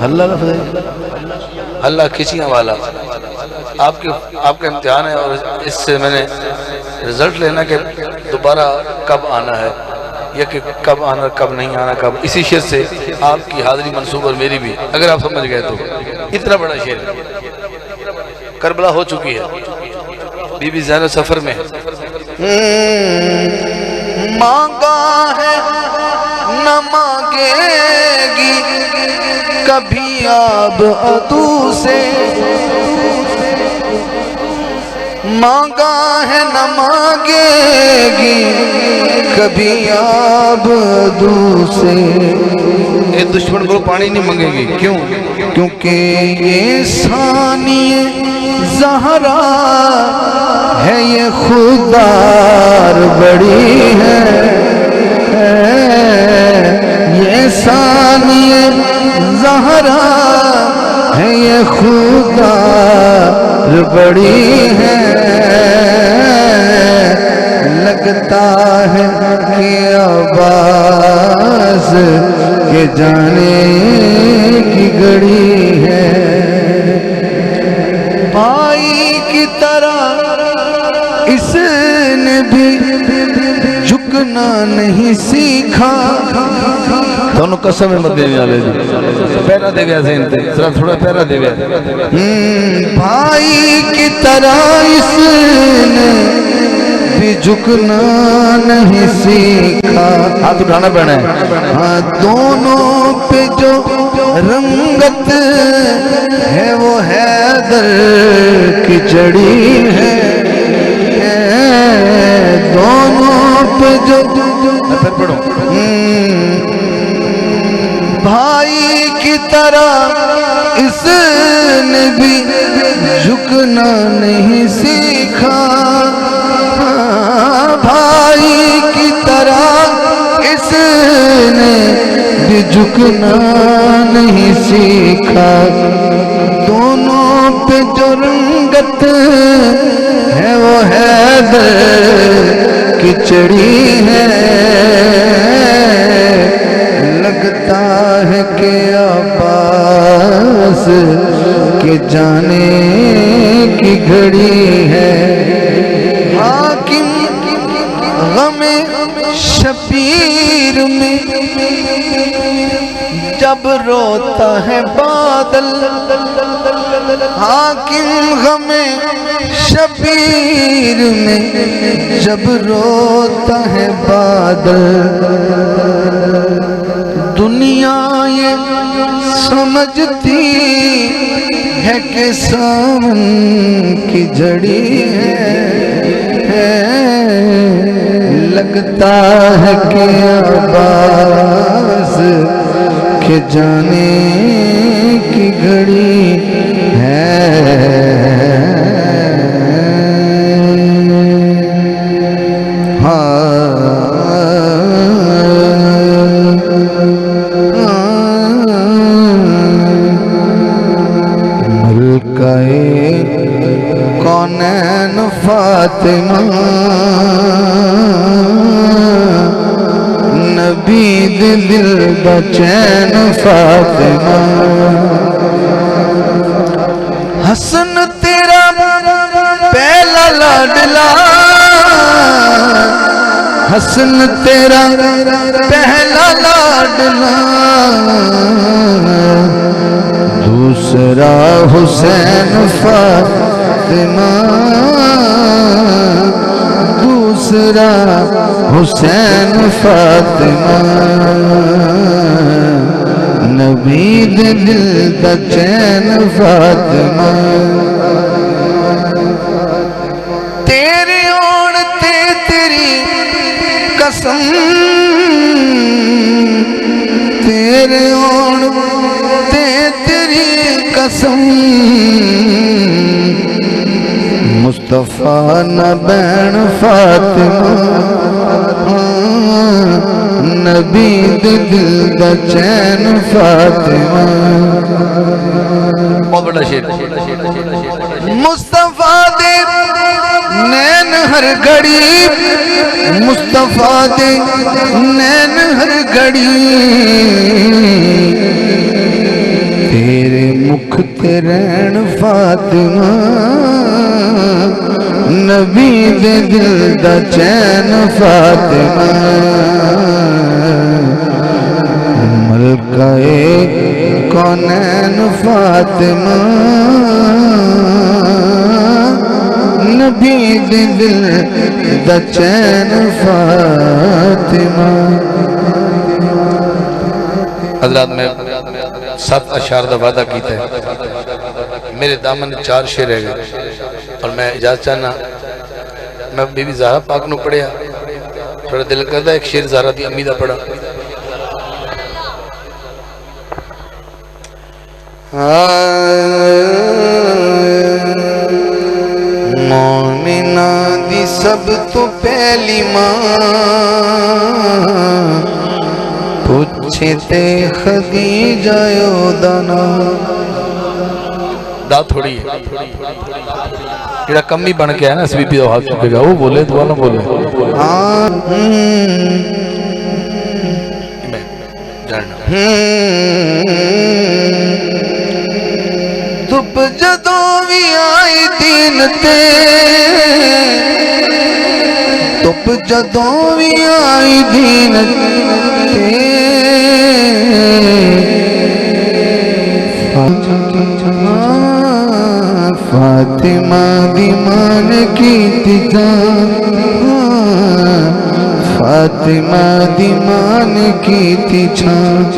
हल्ला लफ्ज़ अल्लाह खिचियाँ वाला। आपका इम्तिहान है और इससे मैंने रिजल्ट लेना कि दोबारा कब आना है या कि कब आना कब नहीं आना कब। इसी शेर से आपकी हाजिरी मंसूब और मेरी भी, अगर आप समझ गए तो। इतना बड़ा शेर करबला हो चुकी है, बीबी ज़ैनब सफर में है। मांगा है न मांगेगी कभी अब अदू से, मांगा है न मांगेगी कभी अब अदू से। ये दुश्मन को पानी नहीं मांगेगी, क्यों? क्योंकि ये सानिए ज़हरा है, ये खुदार बड़ी है। ये सानिए ज़हरा है, ये खुदार बड़ी है। लगता है कि आवाज़ के जाने की घड़ी है। भाई की तरह इसने भी झुकना नहीं सीखा। दोनों कसम मत देने वाले जी, पहरा दे गया ज़हन पे, जरा थोड़ा पहरा दे गया। भाई की तरह इसने भी झुकना नहीं सीखा। हाथ उठाना पड़ना है। हाँ, दोनों पे जो रंगत है वो हैदर की जड़ी है। दोनों पे जो पढ़ो। भाई की तरह इसने भी झुकना नहीं सीखा। भाई की तरह इसने भी झुकना नहीं सीखा। दोनों पे जो रंगत है वो हैदर की चढ़ी है। लगता है कि अब्बास के जाने की घड़ी है। हाकिम गमे शबीर में जब रोता है बादल, हाकिम गमे शबीर में जब रोता है बादल। दुनिया ये समझती है कि सावन की जड़ी है। लगता है कि आवाज़ के जाने की घड़ी है। कौनैन फातिमा नबी दिल दा चैन फातिमा। हसन तेरा पहला लाडला, हसन तेरा पहला लाडला। दूसरा हुसैन फातिमा, दूसरा हुसैन फातिमा। नबी दिल दा चैन फातिमा। तेरे ओण ते तेरी कसम, तेरे ओण ते तेरी कसम। मुस्तफा न बैन फातिमा, नबी दिल दा चैन फातिमा। बहुत बड़ा शेर। मुस्तफा दे नैन हर घड़ी, मुस्तफा दे नैन हर घड़ी। रहन फातिमा नबी दे दिल दा चैन फातिमा मलकाए कौनैन फातिमा नबी दे दिल दा चैन फातिमा। हजरात में 7 अशार का वादा किया है, मेरे दामन 4 शेर रह गए और मैं इजाजत चाहना मैं बीबी ज़हरा पाक नू पढ़िया थोड़ा दिल करता एक शेर ज़हरा दी अम्मी दा पढ़ा। मोमिना दी सब तो पहली मां पूछे ते खदीजा दा नाम। दा थोड़ी है जेड़ा कमी बन के है ना बीबी दा हाथ चुकेगा वो बोले तो वाला बोले मैं जानना धुप जदों भी आई दीन ते धुप जदों भी आई दीन ते फातिमा दी मान की जान फातिमा दी मान की छान